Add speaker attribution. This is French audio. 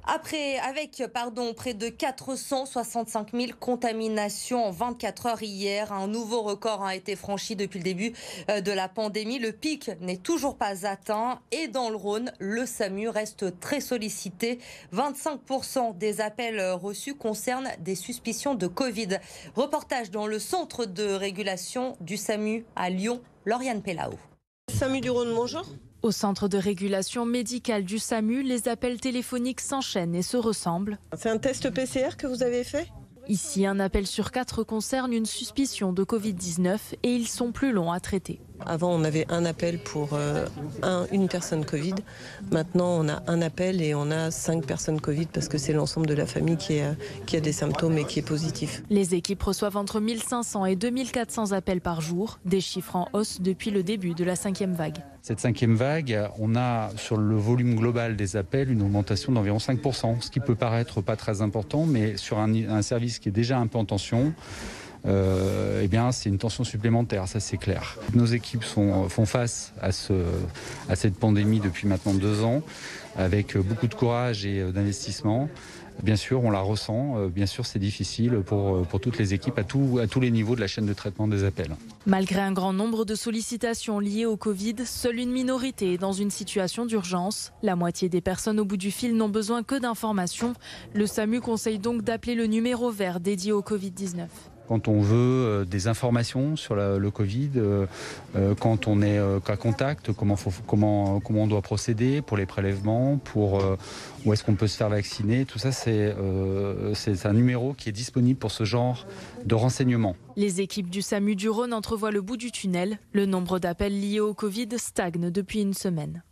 Speaker 1: Avec près de 465 000 contaminations en 24 heures hier, un nouveau record a été franchi depuis le début de la pandémie. Le pic n'est toujours pas atteint et dans le Rhône, le SAMU reste très sollicité. 25% des appels reçus concernent des suspicions de Covid. Reportage dans le centre de régulation du SAMU à Lyon, Lauriane Pellao.
Speaker 2: SAMU du Rhône, bonjour.
Speaker 3: Au centre de régulation médicale du SAMU, les appels téléphoniques s'enchaînent et se ressemblent.
Speaker 2: C'est un test PCR que vous avez fait ?
Speaker 3: Ici, un appel sur 4 concerne une suspicion de Covid-19 et ils sont plus longs à traiter.
Speaker 2: Avant, on avait un appel pour une personne Covid. Maintenant, on a un appel et on a 5 personnes Covid parce que c'est l'ensemble de la famille qui a des symptômes et qui est positif.
Speaker 3: Les équipes reçoivent entre 1500 et 2400 appels par jour, des chiffres en hausse depuis le début de la 5e vague.
Speaker 4: Cette 5e vague, on a sur le volume global des appels une augmentation d'environ 5%, ce qui peut paraître pas très important, mais sur un service qui est déjà un peu en tension, c'est une tension supplémentaire, ça c'est clair. Nos équipes font face à cette pandémie depuis maintenant 2 ans, avec beaucoup de courage et d'investissement. Bien sûr, on la ressent. Bien sûr, c'est difficile pour toutes les équipes à tous les niveaux de la chaîne de traitement des appels.
Speaker 3: Malgré un grand nombre de sollicitations liées au Covid, seule une minorité est dans une situation d'urgence. La moitié des personnes au bout du fil n'ont besoin que d'informations. Le SAMU conseille donc d'appeler le numéro vert dédié au Covid-19.
Speaker 4: Quand on veut des informations sur le Covid, quand on est cas contact, comment on doit procéder pour les prélèvements, où est-ce qu'on peut se faire vacciner, tout ça c'est un numéro qui est disponible pour ce genre de renseignements.
Speaker 3: Les équipes du SAMU du Rhône entrevoient le bout du tunnel. Le nombre d'appels liés au Covid stagne depuis une semaine.